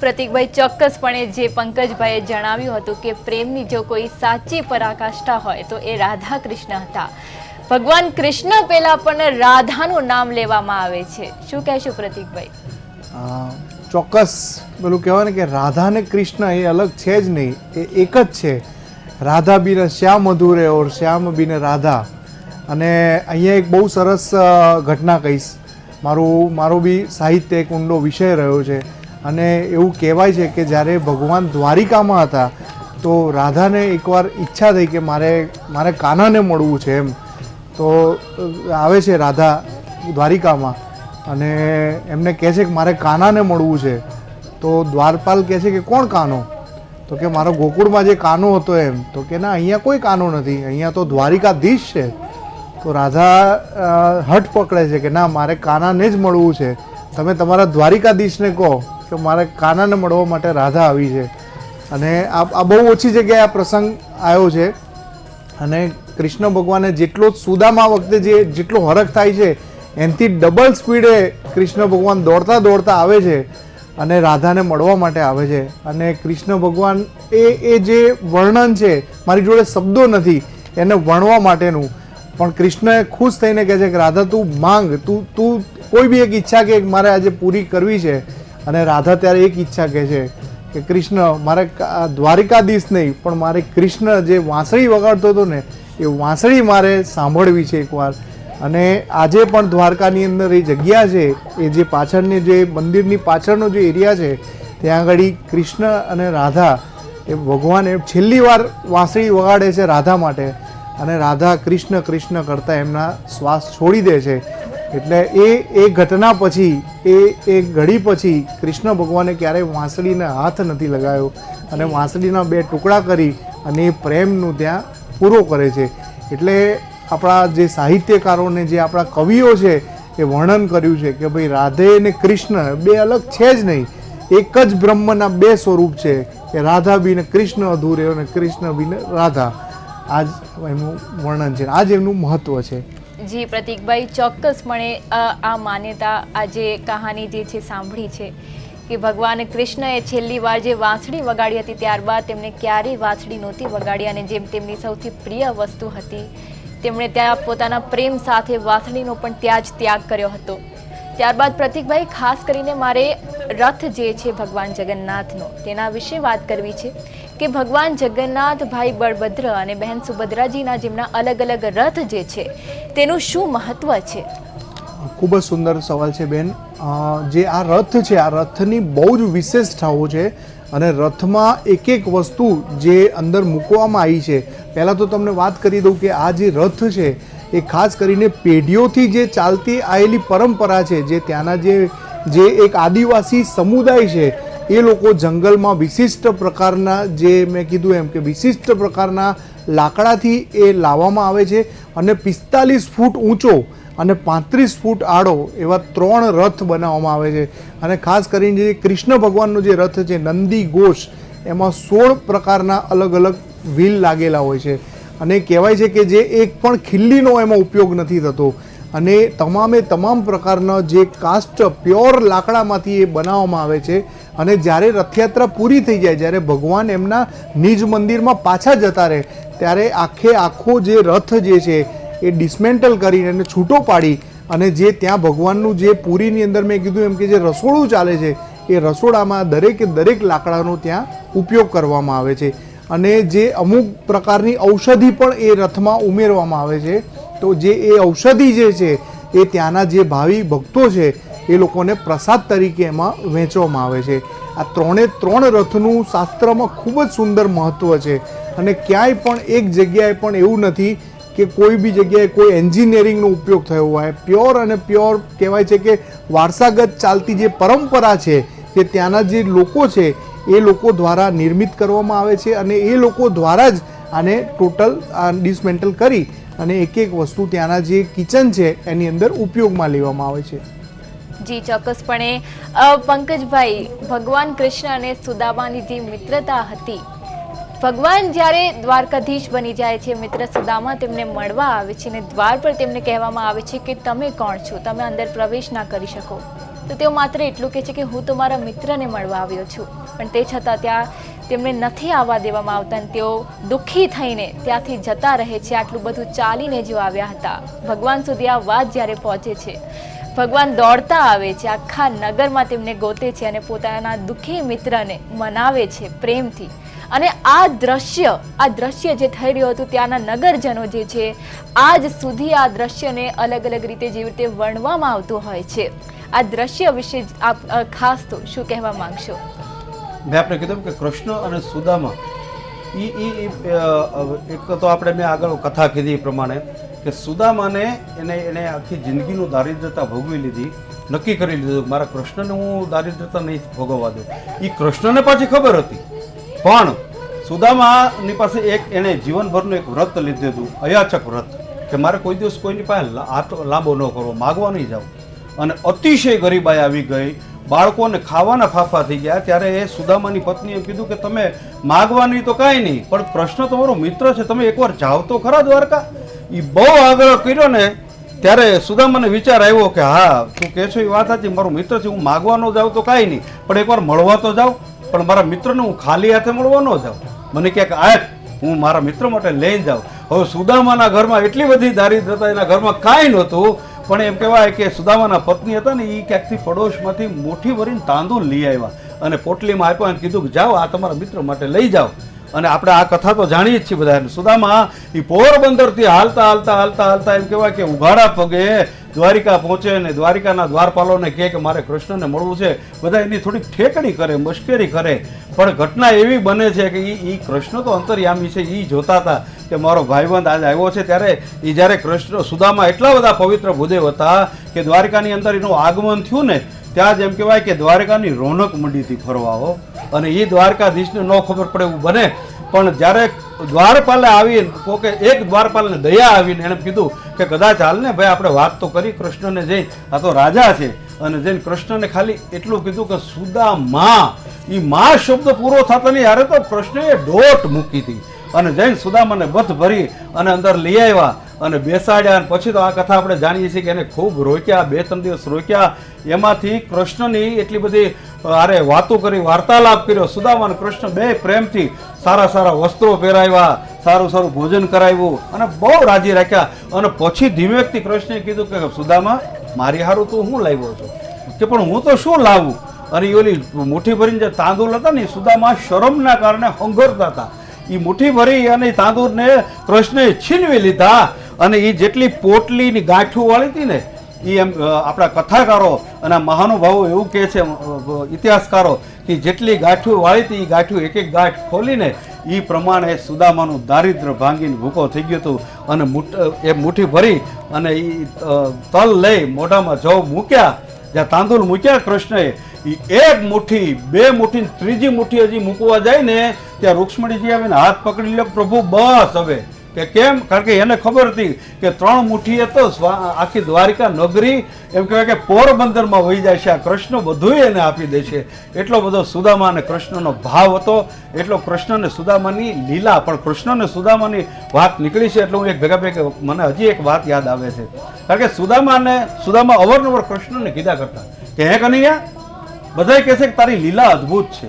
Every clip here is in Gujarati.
પ્રતિકભાઈ, ચોક્કસપણે જે પંકજભાઈએ જણાવ્યું હતું કે પ્રેમની જો કોઈ સાચી પરાકાષ્ઠા હોય તો એ રાધા કૃષ્ણ હતા. ભગવાન કૃષ્ણ પહેલા પણ રાધાનું નામ લેવામાં આવે છે. શું કહેશો પ્રતિકભાઈ? ચોક્કસ પેલું કહેવાય ને કે રાધા ને કૃષ્ણ એ અલગ છે જ નહીં, એ એક જ છે. રાધા બીને શ્યામ અધૂરે ઓર શ્યામ બીને રાધા. અને અહીંયા એક બહુ સરસ ઘટના કહીશ. મારો બી સાહિત્ય એક ઊંડો વિષય રહ્યો છે. અને એવું કહેવાય છે કે જ્યારે ભગવાન દ્વારિકામાં હતા તો રાધાને એકવાર ઈચ્છા થઈ કે મારે કાનાને મળવું છે એમ. તો આવે છે રાધા દ્વારિકામાં અને એમને કહે છે કે મારે કાનાને મળવું છે. તો દ્વારપાલ કહે છે કે કોણ કાનો? તો કે મારો ગોકુળમાં જે કાનો હતો એમ. તો કે ના, અહીંયા કોઈ કાનો નથી, અહીંયા તો દ્વારિકાધીશ છે. તો રાધા હઠ પકડે છે કે ના, મારે કાનાને જ મળવું છે. તમે તમારા દ્વારિકાધીશને કહો કે મારે કાનાને મળવા માટે રાધા આવી છે. અને આ બહુ ઓછી જગ્યાએ આ પ્રસંગ આવ્યો છે. અને કૃષ્ણ ભગવાને જેટલો સુદામા વખતે જેટલો હરખ થાય છે એનાથી ડબલ સ્પીડે કૃષ્ણ ભગવાન દોડતા દોડતા આવે છે અને રાધાને મળવા માટે આવે છે. અને કૃષ્ણ ભગવાન એ જે વર્ણન છે, મારી જોડે શબ્દો નથી એને વર્ણવા માટેનું, પણ કૃષ્ણ ખુશ થઈને કહે છે કે રાધા તું માંગ, તું કોઈ બી એક ઈચ્છા કે મારે આજે પૂરી કરવી છે. અને રાધા ત્યારે એક ઈચ્છા કહે છે કે કૃષ્ણ, મારે દ્વારિકાધીશ નહીં પણ મારે કૃષ્ણ જે વાંસળી વગાડતો હતો ને એ વાંસળી મારે સાંભળવી છે એકવાર. અને આજે પણ દ્વારકાની અંદર એ જગ્યા છે, એ જે પાછળની જે મંદિરની પાછળનો જે એરિયા છે ત્યાં આગળ કૃષ્ણ અને રાધા એ ભગવાન છેલ્લી વાર વાંસળી વગાડે છે રાધા માટે. અને રાધા કૃષ્ણ કૃષ્ણ કરતાં એમના શ્વાસ છોડી દે છે. એટલે એ ઘટના પછી એ ઘડી પછી કૃષ્ણ ભગવાને ક્યારેય વાંસળીને હાથ નથી લગાવ્યો અને વાંસળીના બે ટુકડા કરી અને એ પ્રેમનું ત્યાં પૂરો કરે છે. એટલે આપણા જે સાહિત્યકારોને જે આપણા કવિઓ છે એ વર્ણન કર્યું છે કે ભાઈ રાધે અને કૃષ્ણ બે અલગ છે જ નહીં, એક જ બ્રહ્મના બે સ્વરૂપ છે કે રાધા બીને કૃષ્ણ અધૂરે અને કૃષ્ણ બીને રાધા. આ જ એનું વર્ણન છે, આ જ એમનું મહત્વ છે. જી પ્રતિકભાઈ, ચોક્કસપણે આ માન્યતા, આ જે કહાની જે છે સાંભળી છે કે ભગવાન કૃષ્ણએ છેલ્લી વાર જે વાંસળી વગાડી હતી ત્યારબાદ તેમને ક્યારેય વાંસળી નહોતી વગાડી. અને જેમ તેમની સૌથી પ્રિય વસ્તુ હતી તેમણે ત્યાં પોતાના પ્રેમ સાથે વાંસળીનો પણ ત્યાં જ ત્યાગ કર્યો હતો. ત્યારબાદ પ્રતિકભાઈ, ખાસ કરીને મારે રથ જે છે ભગવાન જગન્નાથનો તેના વિશે વાત કરવી છે કે ભગવાન જગન્નાથ, ભાઈ બળભદ્ર અને બહેન સુભદ્રાજીના જેમના અલગ અલગ રથ જે છે તેનું શું મહત્વ છે? ખૂબ જ સુંદર સવાલ છે બેન. જે આ રથ છે, આ રથની બહુ જ વિશેષતાઓ છે. અને રથમાં એક એક વસ્તુ જે અંદર મૂકવામાં આવી છે. પહેલાં તો તમને વાત કરી દઉં કે આ જે રથ છે એ ખાસ કરીને પેઢીઓથી જે ચાલતી આવેલી પરંપરા છે. જે ત્યાંના જે એક આદિવાસી સમુદાય છે એ લોકો જંગલમાં વિશિષ્ટ પ્રકારના, જે મેં કીધું એમ કે વિશિષ્ટ પ્રકારના લાકડાથી એ લાવવામાં આવે છે. અને 45 ફૂટ ઊંચો અને 35 ફૂટ આડો એવા 3 રથ બનાવવામાં આવે છે. અને ખાસ કરીને જે કૃષ્ણ ભગવાનનો જે રથ છે નંદી ઘોષ, એમાં 16 પ્રકારના અલગ અલગ વ્હીલ લાગેલા હોય છે. અને કહેવાય છે કે જે એક પણ ખિલ્લીનો એમાં ઉપયોગ નથી થતો. અને તમામ પ્રકારના જે કાસ્ટ પ્યોર લાકડામાંથી એ બનાવવામાં આવે છે. અને જ્યારે રથયાત્રા પૂરી થઈ જાય, જ્યારે ભગવાન એમના નિજ મંદિરમાં પાછા જતા રહે ત્યારે આખો જે રથ જે છે એ ડિસમેન્ટલ કરીને એને છૂટો પાડી અને જે ત્યાં ભગવાનનું જે પુરીની અંદર મેં કીધું એમ કે જે રસોડું ચાલે છે એ રસોડામાં દરેક લાકડાનો ત્યાં ઉપયોગ કરવામાં આવે છે. અને જે અમુક પ્રકારની ઔષધિ પણ એ રથમાં ઉમેરવામાં આવે છે. તો જે એ ઔષધિ જે છે એ ત્યાંના જે ભાવિ ભક્તો છે એ લોકોને પ્રસાદ તરીકે એમાં વહેંચવામાં આવે છે. આ 3 રથનું શાસ્ત્રમાં ખૂબ જ સુંદર મહત્ત્વ છે. અને ક્યાંય પણ એક જગ્યાએ પણ એવું નથી કે કોઈ બી જગ્યાએ કોઈ એન્જિનિયરિંગનો ઉપયોગ થયો હોય. પ્યોર અને પ્યોર કહેવાય છે કે વારસાગત ચાલતી જે પરંપરા છે, જે ત્યાંના જે લોકો છે એ લોકો દ્વારા નિર્મિત કરવામાં આવે છે. અને એ લોકો દ્વારા જ આને ટોટલ ડિસમેન્ટલ કરી અને એક વસ્તુ ત્યાંના જે કિચન છે એની અંદર ઉપયોગમાં લેવામાં આવે છે. જી ચોક્કસપણે. પંકજભાઈ, ભગવાન કૃષ્ણ અને સુદામાની જે મિત્રતા હતી, ભગવાન જ્યારે દ્વારકાધીશ બની જાય છે, મિત્ર સુદામા તેમને મળવા આવે છે અને દ્વાર પર તેમને કહેવામાં આવે છે કે તમે કોણ છો, તમે અંદર પ્રવેશ ના કરી શકો. તો તેઓ માત્ર એટલું કહે છે કે હું તો મારા મિત્રને મળવા આવ્યો છું, પણ તે છતાં ત્યાં તેમને નથી આવવા દેવામાં આવતા અને તેઓ દુઃખી થઈને ત્યાંથી જતા રહે છે. આટલું બધું ચાલીને જો આવ્યા હતા, ભગવાન સુધી આ વાત જ્યારે પહોંચે છે, ભગવાન દોડતા આવે છે, આખા નગરમાં તેમને ગોતે છે અને પોતાના દુઃખી મિત્રને મનાવે છે પ્રેમથી. અને આ દ્રશ્ય જે થઈ રહ્યું હતું, ત્યાંના નગરજનો જે છે આજ સુધી આ દ્રશ્યને અલગ અલગ રીતે જેવી રીતે વર્ણવામાં આવતું હોય છે. આ દ્રશ્ય વિશે આપ ખાસ તો શું કહેવા માંગશો? મેં આપણે કીધું કે કૃષ્ણ અને સુદામા એક તો આપણે મેં આગળ કથા કીધી એ પ્રમાણે કે સુદામાને એને આખી જિંદગીનું દારિદ્રતા ભોગવી લીધી, નક્કી કરી લીધું મારા કૃષ્ણને હું દારિદ્રતા નહીં ભોગવવા દઉં. એ કૃષ્ણને પાછી ખબર હતી, પણ સુદામાની પાસે એણે જીવનભરનું એક વ્રત લીધું હતું, અયાચક વ્રત, કે મારે કોઈ દિવસ કોઈની પાસે હાથ લાંબો ન કરવો, માગવા નહીં જાવ. અને અતિશય ગરીબાઈ આવી ગઈ, બાળકોને ખાવાના ફાફા થઈ ગયા. ત્યારે એ સુદામાની પત્નીએ કીધું કે તમે માગવા નહીં તો કાંઈ નહીં, પણ કૃષ્ણ તમારો મિત્ર છે, તમે એકવાર જાઓ તો ખરા દ્વારકા. એ બહુ આગ્રહ કર્યો ને ત્યારે સુદામાને વિચાર આવ્યો કે હા તું કહે છો એ વાત સાચી, મારો મિત્ર છે, હું માગવા ન જાઉં તો કાંઈ નહીં, પણ એકવાર મળવા તો જાઉં. પણ મારા મિત્રને હું ખાલી હાથે મળવા ન જાઉં, મને ક્યાંક આ હું મારા મિત્ર માટે લઈને જાઉં. હવે સુદામાના ઘરમાં એટલી બધી દારિદ્રતા, એના ઘરમાં કાંઈ નહોતું, પણ એમ કહેવાય કે સુદામાના પત્ની હતા ને એ ક્યાંકથી પડોશમાંથી મુઠ્ઠી ભરીને તાંદૂળ લઈ આવ્યા અને પોટલીમાં આપ્યા અને કીધું કે જાઓ આ તમારા મિત્ર માટે લઈ જાઓ. અને આપણે આ કથા તો જાણીએ જ છીએ બધા. સુદામા એ પોરબંદરથી હાલતા હાલતા હાલતા હાલતા એમ કહેવાય કે ઉઘાડા પગે દ્વારિકા પહોંચે ને દ્વારિકાના દ્વારપાલોને કહે કે મારે કૃષ્ણને મળવું છે. બધા એની થોડીક ઠેકડી કરે, મશ્કરી કરે, પણ ઘટના એવી બને છે કે એ કૃષ્ણ તો અંતર્યામી છે, એ જોતા હતા કે મારો ભાઈબંધ આજે આવ્યો છે. ત્યારે એ જ્યારે કૃષ્ણ સુદામા એટલા બધા પવિત્ર ભૂદેવ હતા કે દ્વારિકાની અંદર એનું આગમન થયું ને ત્યાં જ એમ કહેવાય કે દ્વારકાની રોનક મંડીથી ફરવા હો. અને એ દ્વારકાધીશને ન ખબર પડે એવું બને, પણ જ્યારે દ્વારપાલે આવી કોકે એક દ્વારપાલને દયા આવીને એણે કીધું કે કદાચ હાલ ને ભાઈ આપણે વાત તો કરી કૃષ્ણને જઈ, આ તો રાજા છે, અને જઈને કૃષ્ણને ખાલી એટલું કીધું કે સુદામા. એ મા શબ્દ પૂરો થતો નહીં યારે તો કૃષ્ણએ દોટ મૂકી હતી અને જઈને સુદામાને બથ ભરી અને અંદર લઈ આવ્યા અને બેસાડ્યા. અને પછી તો આ કથા આપણે જાણીએ છીએ કે એને ખૂબ રોક્યા, 2-3 દિવસ રોક્યા. એમાંથી કૃષ્ણની એટલી બધી અરે વાતો કરી, વાર્તાલાપ કર્યો. સુદામા અને કૃષ્ણ બે પ્રેમથી સારા સારા વસ્ત્રો પહેરાવ્યા, સારું સારું ભોજન કરાવ્યું અને બહુ રાજી રાખ્યા. અને પછી ધીમેકથી કૃષ્ણે કીધું કે સુદામા મારી હારું તું શું લાવ્યો છો? કે પણ હું તો શું લાવું? અને એ ઓલી મુઠ્ઠી ભરીને જે તાંદૂળ હતા ને સુદામા શરમના કારણે હંગરતા હતા. એ મુઠ્ઠી ભરી અને તાંદૂળને કૃષ્ણએ છીનવી લીધા અને એ જેટલી પોટલીની ગાંઠું વાળી હતી ને એ એમ આપણા કથાકારો અને મહાનુભાવો એવું કહે છે ઇતિહાસકારો કે જેટલી ગાંઠું વાળી હતી એ ગાંઠું એક એક ગાંઠ ખોલીને એ પ્રમાણે સુદામાનું દારિદ્ર ભાંગીને ભૂકો થઈ ગયો હતું. અને એ મુઠ્ઠી ભરી અને એ તલ લઈ મોઢામાં જવ મૂક્યા, જ્યાં તાંદૂળ મૂક્યા કૃષ્ણએ, એક મુઠ્ઠી, 2 મુઠ્ઠી, ત્રીજી મુઠ્ઠી હજી મૂકવા જાય ને ત્યાં રૂક્ષ્મણીજી આવીને હાથ પકડી લે, પ્રભુ બસ હવે. કે કેમ? કારણ કે એને ખબર હતી કે 3 મુઠ્ઠીએ તો આખી દ્વારિકા નગરી એમ કહેવાય કે પોરબંદરમાં વહી જાય છે, આ કૃષ્ણ બધું એને આપી દે છે. એટલો બધો સુદામા અને કૃષ્ણનો ભાવ હતો, એટલો કૃષ્ણ અને સુદામાની લીલા. પણ કૃષ્ણ અને સુદામાની વાત નીકળી છે એટલે હું એક ભેગા મને હજી એક વાત યાદ આવે છે. કારણ કે સુદામા અવારનવાર કૃષ્ણને કીધા કરતા કે હે કનૈયા, બધા કહે છે કે તારી લીલા અદ્ભુત છે,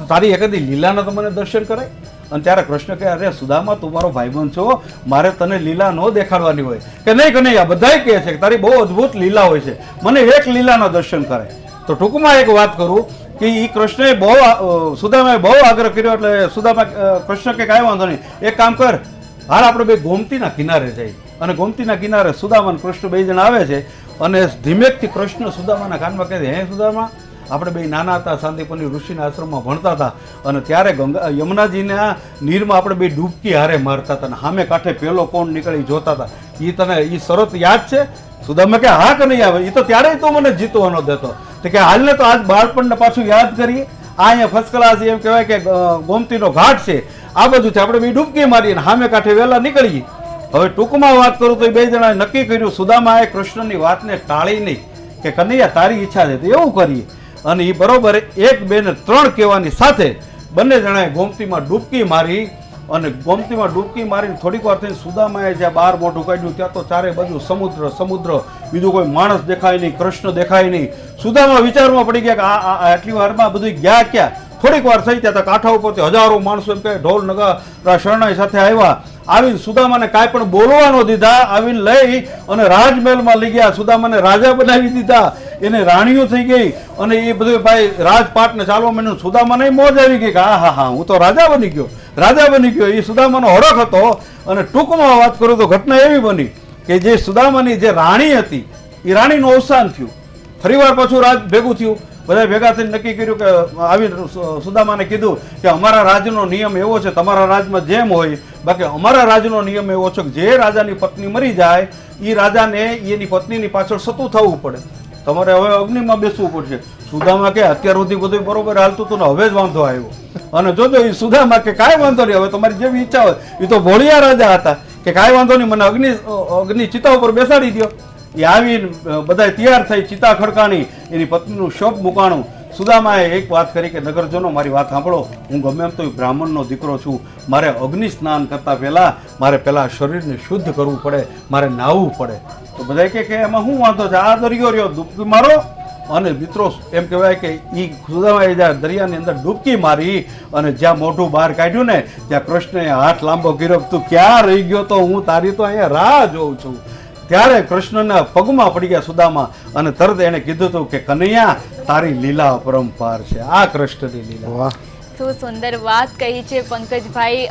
તારી એકાદી લીલાના તો મને દર્શન કરાય. અને ત્યારે કૃષ્ણ કહે અરે સુદામા તું મારો ભાઈબંધ છો, મારે તને લીલા ન દેખાડવાની હોય. કે નહીં કનૈયા, બધા કહે છે કે તારી બહુ અદ્ભુત લીલા હોય છે, મને એક લીલાના દર્શન કરાય. તો ટૂંકમાં એક વાત કરું કે એ કૃષ્ણએ સુદામાએ બહુ આગ્રહ કર્યો એટલે સુદામા કૃષ્ણ કે કાંઈ વાંધો નહીં, એક કામ કર, હાલ આપણે બે ગોમતીના કિનારે જઈએ. અને ગોમતીના કિનારે સુદામા અને કૃષ્ણ 2 જણા આવે છે અને ધીમેકથી કૃષ્ણ સુદામાના કાનમાં કહે હે સુદામા, આપણે બે નાના હતા, શાંતિપુરની ઋષિના આશ્રમમાં ભણતા હતા અને ત્યારે યમુનાજીના નીરમાં આપણે બે ડૂબકી હારે મારતા હતા અને સામે કાંઠે પેલો કોણ નીકળી જોતા હતા. એ તને એ શરત યાદ છે? સુદામા કે હા કે નહીં આવે, એ તો ત્યારે તો મને જીતવાનો દેતો. તો કે હાલને તો આજ બાળપણને પાછું યાદ કરીએ. આ અહીંયા ફર્સ્ટ ક્લાસ એમ કહેવાય કે ગોમતીનો ઘાટ છે, આ બધું છે, આપણે બે ડૂબકી મારીએ અને સામે કાંઠે વહેલા નીકળીએ. હવે ટૂંકમાં વાત કરું તો એ 2 જણાએ નક્કી કર્યું, સુદામાએ કૃષ્ણની વાતને ટાળી નહીં કે કનૈયા તારી ઈચ્છા છે તો એવું કરીએ. અને એ બરોબર 1, 2 ને 3 કહેવાની સાથે બંને જણાએ ગોમતીમાં ડૂબકી મારી અને ગોમતીમાં ડૂબકી મારીને થોડીક વાર થઈને સુદામાએ જ્યાં બહાર મોઢું કાઢ્યું ત્યાં તો ચારે બાજુ સમુદ્ર સમુદ્ર, બીજું કોઈ માણસ દેખાય નહીં, કૃષ્ણ દેખાય નહીં. સુદામા વિચારમાં પડી ગયા કે આ આટલી વારમાં બધું ગયા ક્યાં? થોડીક વાર થઈ ત્યાં તો કાંઠા ઉપરથી હજારો માણસો એમ કે ઢોલ નગારા શરણાઈ સાથે આવ્યા. આવીને સુદામાને કાંઈ પણ બોલવા ન દીધા, આવીને લઈ અને રાજમહેલમાં લઈ ગયા. સુદામાને રાજા બનાવી દીધા, એને રાણીઓ થઈ ગઈ અને એ બધું ભાઈ રાજપાટને ચાલવા માંડ્યું. સુદામાને મોજ આવી ગઈ કે હા હું તો રાજા બની ગયો, રાજા બની ગયો. એ સુદામાનો હડક હતો. અને ટૂંકમાં વાત કરું તો ઘટના એવી બની કે જે સુદામાની જે રાણી હતી એ રાણીનું અવસાન થયું. ફરીવાર પાછું રાજ ભેગું થયું. બધા ભેગા થઈને નક્કી કર્યું કે આવી સુદામાને કીધું કે અમારા રાજનો નિયમ એવો છે, તમારા રાજમાં જેમ હોય, બાકી અમારા રાજનો નિયમ એવો છે કે જે રાજાની પત્ની મરી જાય એ રાજાને એની પત્નીની પાછળ સતું થવું પડે, તમારે હવે અગ્નિમાં બેસવું પડશે. સુદામા કે અત્યાર સુધી બધું બરોબર હાલતું હતું ને હવે જ વાંધો આવ્યો. અને જોજો એ સુદામા કે કાંઈ વાંધો નહીં, હવે તમારી જેવી ઈચ્છા હોય. એ તો ભોળિયા રાજા હતા કે કાંઈ વાંધો નહીં, મને અગ્નિ ચિતા ઉપર બેસાડી દો. એ આવીને બધા તૈયાર થઈ, ચિતા ખડકાણી, એની પત્નીનું શબ મુકાણું. સુદામાએ એક વાત કરી કે નગરજનો મારી વાત સાંભળો, હું ગમે એમ તો બ્રાહ્મણનો દીકરો છું, મારે અગ્નિ સ્નાન કરતા પહેલા મારે પહેલા શરીરને શુદ્ધ કરવું પડે, મારે નાહવું પડે. તો બધા કે એમાં શું વાંધો છે, આ દરિયો રહ્યો ડૂબકી મારો. અને મિત્રો એમ કહેવાય કે એ સુદામાએ જ્યાં દરિયાની અંદર ડૂબકી મારી અને જ્યાં મોઢું બહાર કાઢ્યું ને ત્યાં કૃષ્ણએ હાથ લાંબો કર્યો, તું ક્યાં રહી ગયો? તો હું તારી તો અહીંયા રાહ જોઉં છું. ત્યારે કૃષ્ણના પગમાં પડી ગયા સુદામા અને તરત એને કીધું હતું કે કનૈયા તારી લીલા અપરંપાર છે, આ કૃષ્ણની લીલા. વાહ, શું સુંદર વાત કહી છે પંકજભાઈ.